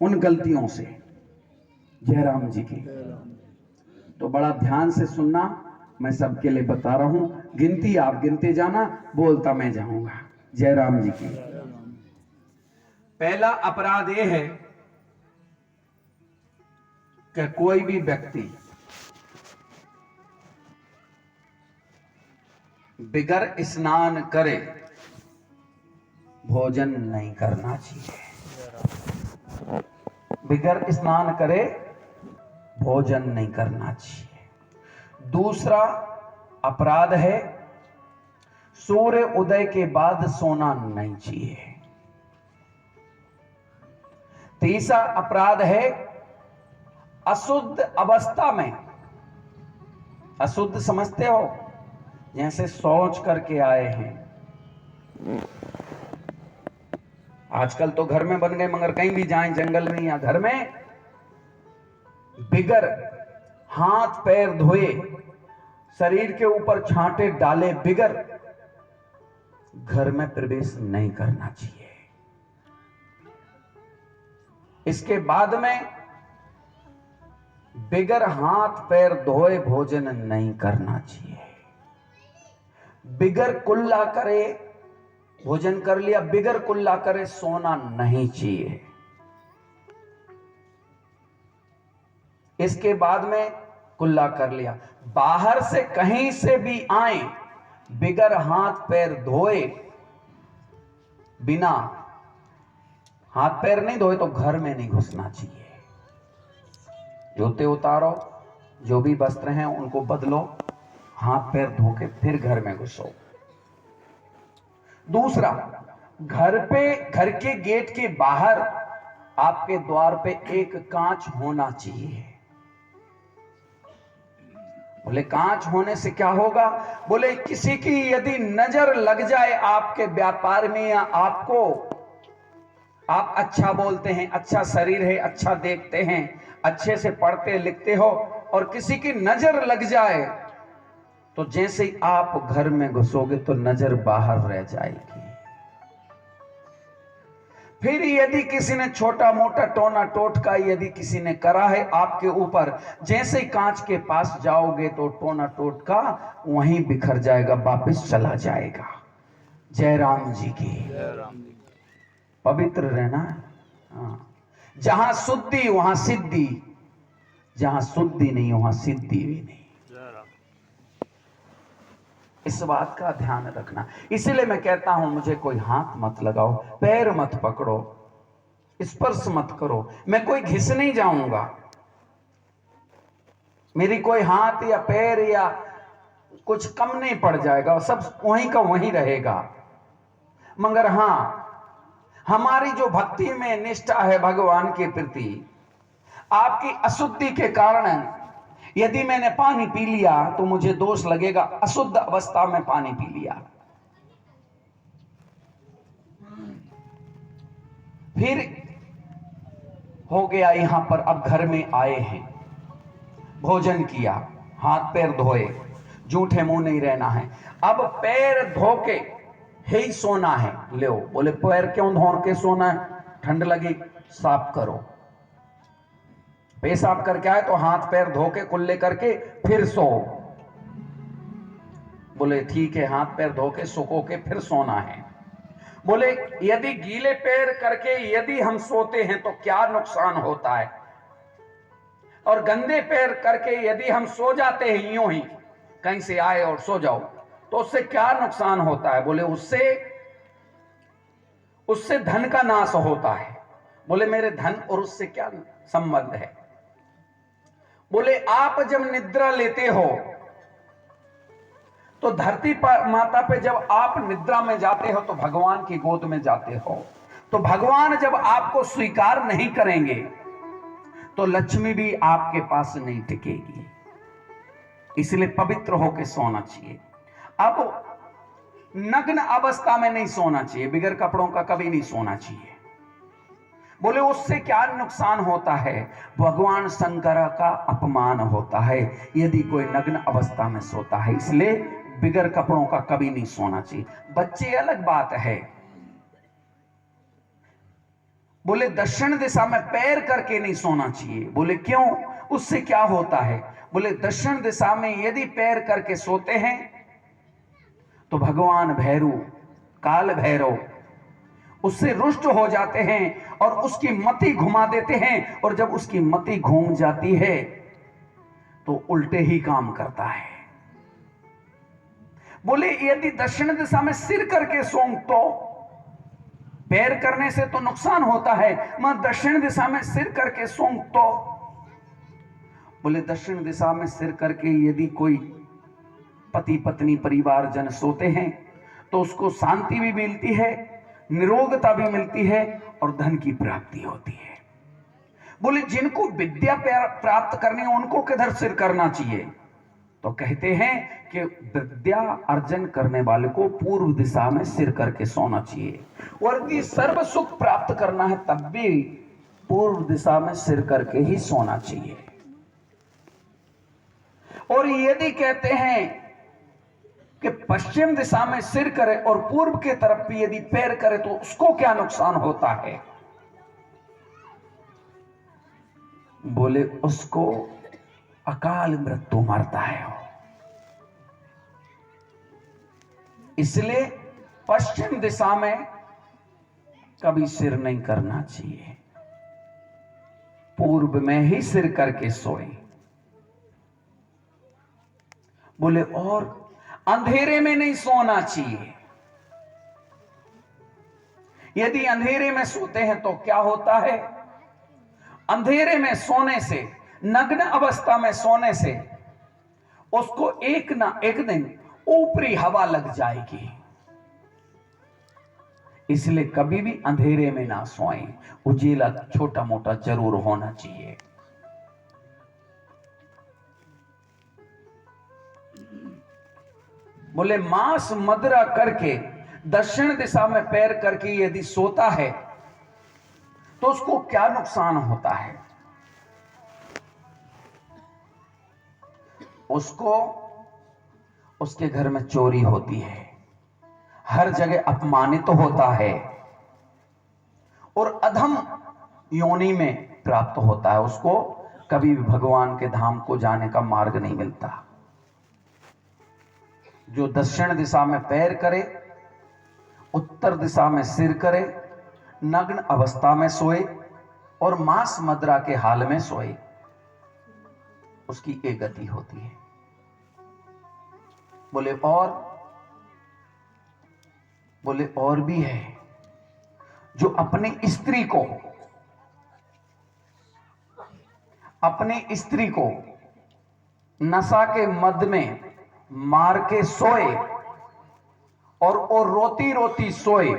उन गलतियों से। जयराम जी की। तो बड़ा ध्यान से सुनना, मैं सबके लिए बता रहा हूं, गिनती आप गिनते जाना, बोलता मैं जाऊंगा। जयराम जी की। पहला अपराध यह है कि कोई भी व्यक्ति बिगर स्नान करे भोजन नहीं करना चाहिए। बिगर स्नान करे भोजन नहीं करना चाहिए। दूसरा अपराध है सूर्य उदय के बाद सोना नहीं चाहिए। तीसरा अपराध है अशुद्ध अवस्था में, अशुद्ध समझते हो, जैसे शौच करके आए हैं, आजकल तो घर में बन गए, मगर कहीं भी जाएं जंगल में या घर में, बिगर हाथ पैर धोए, शरीर के ऊपर छांटे डाले बिगर घर में प्रवेश नहीं करना चाहिए। इसके बाद में बिगर हाथ पैर धोए भोजन नहीं करना चाहिए। बिगर कुल्ला करे भोजन कर लिया, बिगर कुल्ला करे सोना नहीं चाहिए। इसके बाद में कुल्ला कर लिया, बाहर से कहीं से भी आए बिगर हाथ पैर धोए, बिना हाथ पैर नहीं धोए तो घर में नहीं घुसना चाहिए। जूते उतारो, जो भी वस्त्र हैं उनको बदलो, हाथ पैर धो के फिर घर में घुसो। दूसरा, घर के गेट के बाहर आपके द्वार पे एक कांच होना चाहिए। बोले कांच होने से क्या होगा? बोले किसी की यदि नजर लग जाए आपके व्यापार में या आपको, आप अच्छा बोलते हैं, अच्छा शरीर है, अच्छा देखते हैं, अच्छे से पढ़ते लिखते हो, और किसी की नजर लग जाए तो जैसे ही आप घर में घुसोगे तो नजर बाहर रह जाएगी। फिर यदि किसी ने छोटा मोटा टोना टोटका यदि किसी ने करा है आपके ऊपर, जैसे ही कांच के पास जाओगे तो टोना टोटका वहीं बिखर जाएगा, वापस चला जाएगा। जयराम जी की। पवित्र रहना। हाँ। जहां शुद्धि वहां सिद्धि, जहां शुद्धि नहीं वहां सिद्धि भी नहीं। इस बात का ध्यान रखना। इसीलिए मैं कहता हूं मुझे कोई हाथ मत लगाओ, पैर मत पकड़ो, स्पर्श मत करो। मैं कोई घिस नहीं जाऊंगा, मेरी कोई हाथ या पैर या कुछ कम नहीं पड़ जाएगा, सब वहीं का वहीं रहेगा। मगर हां, हमारी जो भक्ति में निष्ठा है भगवान के प्रति, आपकी अशुद्धि के कारण यदि मैंने पानी पी लिया तो मुझे दोष लगेगा, अशुद्ध अवस्था में पानी पी लिया। फिर हो गया यहां पर, अब घर में आए हैं, भोजन किया, हाथ पैर धोए, जूठे मुंह नहीं रहना है। अब पैर धो के ही सोना है। ले बोले पैर क्यों धो के सोना है? ठंड लगी, साफ करो। पेशाब करके आए तो हाथ पैर धो के कुल्ले करके फिर सो। बोले ठीक है, हाथ पैर धो के सुखो के फिर सोना है। बोले यदि गीले पैर करके यदि हम सोते हैं तो क्या नुकसान होता है, और गंदे पैर करके यदि हम सो जाते हैं यूं ही, कहीं से आए और सो जाओ, तो उससे क्या नुकसान होता है? बोले उससे धन का नाश होता है। बोले मेरे धन और उससे क्या संबंध है? बोले आप जब निद्रा लेते हो तो धरती पर माता पे जब आप निद्रा में जाते हो तो भगवान की गोद में जाते हो, तो भगवान जब आपको स्वीकार नहीं करेंगे तो लक्ष्मी भी आपके पास नहीं टिकेगी। इसलिए पवित्र होकर सोना चाहिए। अब नग्न अवस्था में नहीं सोना चाहिए, बिगर कपड़ों का कभी नहीं सोना चाहिए। बोले उससे क्या नुकसान होता है? भगवान शंकर का अपमान होता है यदि कोई नग्न अवस्था में सोता है। इसलिए बिगर कपड़ों का कभी नहीं सोना चाहिए। बच्चे अलग बात है, बोले दक्षिण दिशा में पैर करके नहीं सोना चाहिए। बोले क्यों, उससे क्या होता है? बोले दक्षिण दिशा में यदि पैर करके सोते हैं तो भगवान भैरव, काल भैरव उससे रुष्ट हो जाते हैं और उसकी मति घुमा देते हैं, और जब उसकी मति घूम जाती है तो उल्टे ही काम करता है। बोले यदि दक्षिण दिशा में सिर करके सोऊं तो पैर करने से तो नुकसान होता है, मैं दक्षिण दिशा में सिर करके सोऊं तो? बोले दक्षिण दिशा में सिर करके यदि कोई पति पत्नी परिवारजन सोते हैं तो उसको शांति भी मिलती है, निरोगता भी मिलती है और धन की प्राप्ति होती है। बोले जिनको विद्या प्राप्त करनी है उनको किधर सिर करना चाहिए? तो कहते हैं कि विद्या अर्जन करने वाले को पूर्व दिशा में सिर करके सोना चाहिए, और यदि सर्व सुख प्राप्त करना है तब भी पूर्व दिशा में सिर करके ही सोना चाहिए। और यदि कहते हैं कि पश्चिम दिशा में सिर करे और पूर्व के तरफ भी यदि पैर करे तो उसको क्या नुकसान होता है? बोले उसको अकाल मृत्यु मरता है। इसलिए पश्चिम दिशा में कभी सिर नहीं करना चाहिए, पूर्व में ही सिर करके सोए। बोले और अंधेरे में नहीं सोना चाहिए। यदि अंधेरे में सोते हैं तो क्या होता है? अंधेरे में सोने से, नग्न अवस्था में सोने से उसको एक ना एक दिन ऊपरी हवा लग जाएगी। इसलिए कभी भी अंधेरे में ना सोएं, उजेला छोटा मोटा जरूर होना चाहिए। बोले मांस मदिरा करके दक्षिण दिशा में पैर करके यदि सोता है तो उसको क्या नुकसान होता है? उसको उसके घर में चोरी होती है, हर जगह अपमानित होता है और अधम योनि में प्राप्त होता है। उसको कभी भी भगवान के धाम को जाने का मार्ग नहीं मिलता। जो दक्षिण दिशा में पैर करे, उत्तर दिशा में सिर करे, नग्न अवस्था में सोए और मांस मदिरा के हाल में सोए, उसकी एक गति होती है। बोले और भी है, जो अपनी स्त्री को नशा के मद में मार के सोए और वो रोती रोती सोए,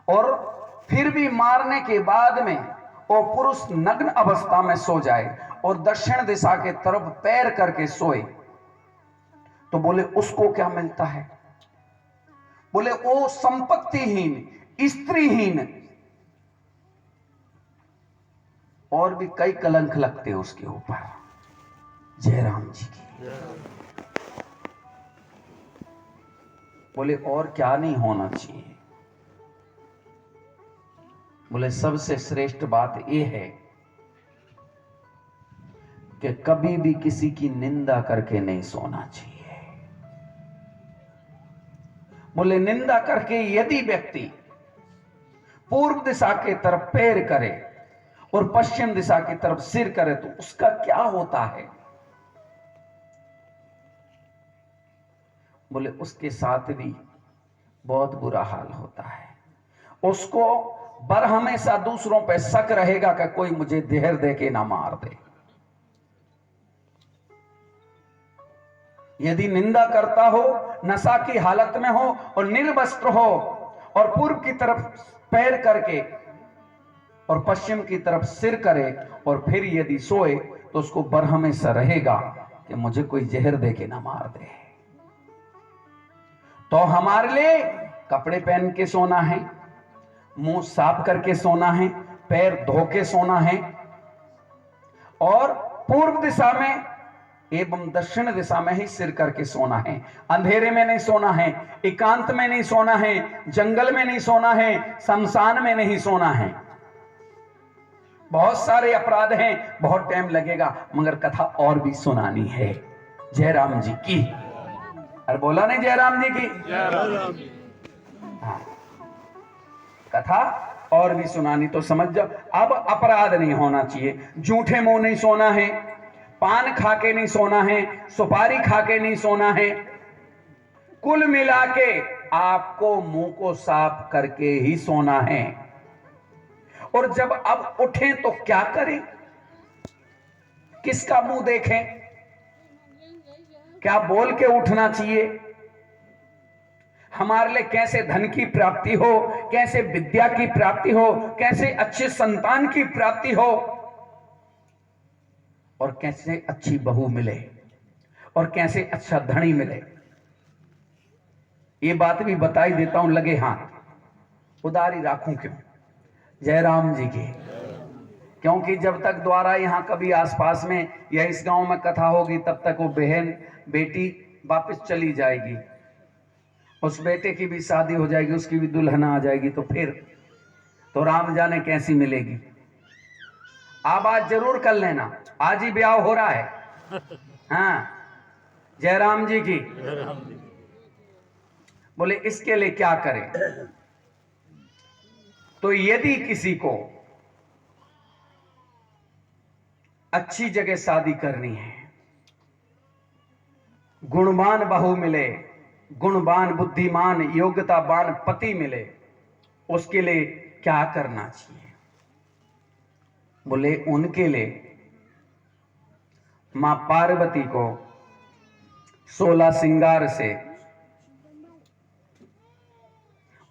और फिर भी मारने के बाद में वो पुरुष नग्न अवस्था में सो जाए और दक्षिण दिशा के तरफ पैर करके सोए, तो बोले उसको क्या मिलता है? बोले वो संपत्तिहीन, स्त्रीहीन और भी कई कलंक लगते उसके ऊपर। जय राम जी की। बोले और क्या नहीं होना चाहिए? बोले सबसे श्रेष्ठ बात यह है कि कभी भी किसी की निंदा करके नहीं सोना चाहिए। बोले निंदा करके यदि व्यक्ति पूर्व दिशा के तरफ पैर करे और पश्चिम दिशा की तरफ सिर करे तो उसका क्या होता है? बोले उसके साथ भी बहुत बुरा हाल होता है। उसको बर हमेशा दूसरों पे शक रहेगा कि कोई मुझे देहर दे के ना मार दे। यदि निंदा करता हो, नशा की हालत में हो और निर्वस्त्र हो और पूर्व की तरफ पैर करके और पश्चिम की तरफ सिर करे और फिर यदि सोए तो उसको बर हमेशा रहेगा कि मुझे कोई जहर दे के ना मार दे। तो हमारे लिए कपड़े पहन के सोना है, मुंह साफ करके सोना है, पैर धो के सोना है और पूर्व दिशा में एवं दक्षिण दिशा में ही सिर करके सोना है। अंधेरे में नहीं सोना है, एकांत में नहीं सोना है, जंगल में नहीं सोना है, शमशान में नहीं सोना है। बहुत सारे अपराध हैं, बहुत टाइम लगेगा, मगर कथा और भी सुनानी है। जयराम जी की। अरे बोला नहीं जयराम जी की। हाँ, कथा और भी सुनानी, तो समझ जाओ। अब अपराध नहीं होना चाहिए, झूठे मुंह नहीं सोना है, पान खा के नहीं सोना है, सुपारी खा के नहीं सोना है। कुल मिला के आपको मुंह को साफ करके ही सोना है। और जब अब उठें तो क्या करें, किसका मुंह देखें, क्या बोल के उठना चाहिए, हमारे लिए कैसे धन की प्राप्ति हो, कैसे विद्या की प्राप्ति हो, कैसे अच्छे संतान की प्राप्ति हो, और कैसे अच्छी बहू मिले, और कैसे अच्छा धनी मिले। ये बात भी बताई देता हूं, लगे हाथ, उदारी राखूं क्यों। जयराम जी की। क्योंकि जब तक द्वारा यहां कभी आसपास में या इस गांव में कथा होगी, तब तक वो बहन बेटी वापस चली जाएगी, उस बेटे की भी शादी हो जाएगी, उसकी भी दुल्हन आ जाएगी, तो फिर तो राम जाने कैसी मिलेगी। आप आज जरूर कर लेना, आज ही ब्याह हो रहा है। हाँ, जयराम जी की। बोले इसके लिए क्या करें, तो यदि किसी को अच्छी जगह शादी करनी है, गुणवान बहू मिले, गुणवान बुद्धिमान योग्यतावान पति मिले, उसके लिए क्या करना चाहिए। बोले उनके लिए मां पार्वती को 16 श्रृंगार से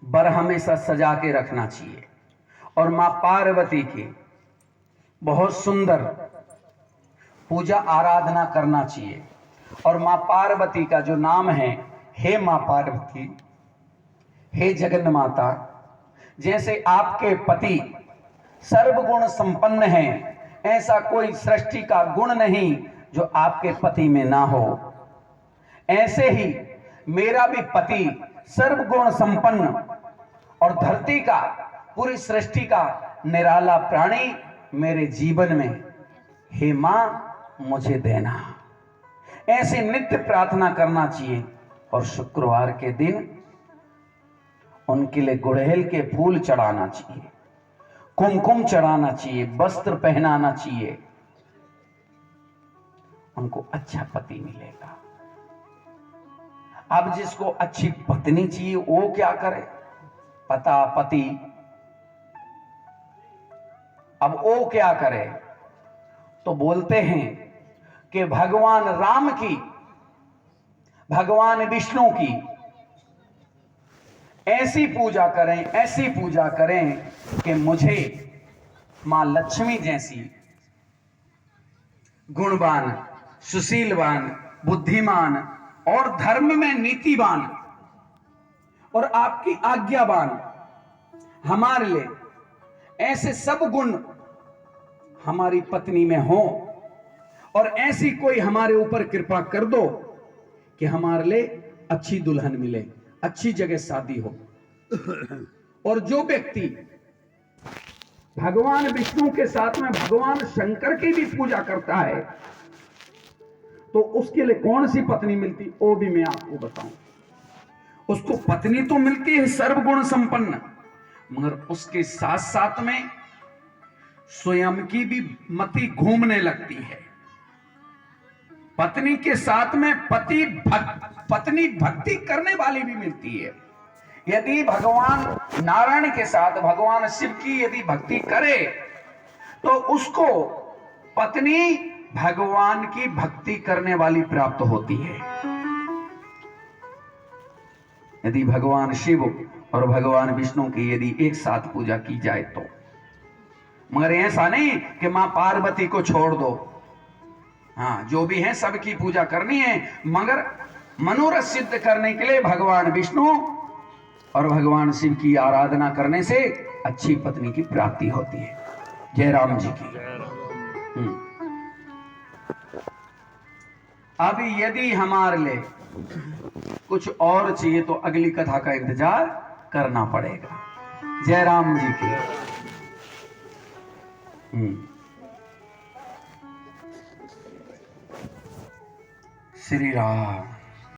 बर हमेशा सजा के रखना चाहिए, और मां पार्वती की बहुत सुंदर पूजा आराधना करना चाहिए। और मां पार्वती का जो नाम है, हे मां पार्वती, हे जगन माता, जैसे आपके पति सर्वगुण संपन्न हैं, ऐसा कोई सृष्टि का गुण नहीं जो आपके पति में ना हो। ऐसे ही मेरा भी पति सर्वगुण संपन्न और धरती का, पूरी सृष्टि का निराला प्राणी मेरे जीवन में, हे मां मुझे देना। ऐसे नित्य प्रार्थना करना चाहिए। और शुक्रवार के दिन उनके लिए गुड़हल के फूल चढ़ाना चाहिए, कुमकुम चढ़ाना चाहिए, वस्त्र पहनाना चाहिए, उनको अच्छा पति मिलेगा। अब जिसको अच्छी पत्नी चाहिए वो क्या करे, पति, अब वो क्या करे, तो बोलते हैं कि भगवान राम की, भगवान विष्णु की ऐसी पूजा करें, ऐसी पूजा करें कि मुझे मां लक्ष्मी जैसी गुणवान, सुशीलवान, बुद्धिमान और धर्म में नीतिवान और आपकी आज्ञावान हमारे लिए ऐसे सब गुण हमारी पत्नी में हो, और ऐसी कोई हमारे ऊपर कृपा कर दो कि हमारे लिए अच्छी दुल्हन मिले, अच्छी जगह शादी हो। और जो व्यक्ति भगवान विष्णु के साथ में भगवान शंकर की भी पूजा करता है, तो उसके लिए कौन सी पत्नी मिलती, वो भी मैं आपको बताऊं। उसको पत्नी तो मिलती है सर्वगुण संपन्न, मगर उसके साथ साथ में स्वयं की भी मति घूमने लगती है। पत्नी के साथ में पत्नी भक्ति करने वाली भी मिलती है। यदि भगवान नारायण के साथ भगवान शिव की यदि भक्ति करे, तो उसको पत्नी भगवान की भक्ति करने वाली प्राप्त होती है। यदि भगवान शिव और भगवान विष्णु की यदि एक साथ पूजा की जाए तो। मगर ऐसा नहीं कि मां पार्वती को छोड़ दो, हाँ जो भी है सबकी पूजा करनी है, मगर मनोरथ सिद्ध करने के लिए भगवान विष्णु और भगवान शिव की आराधना करने से अच्छी पत्नी की प्राप्ति होती है। जय राम जी की। अभी यदि हमारे लिए कुछ और चाहिए तो अगली कथा का इंतजार करना पड़ेगा। जय राम जी की। श्री राम।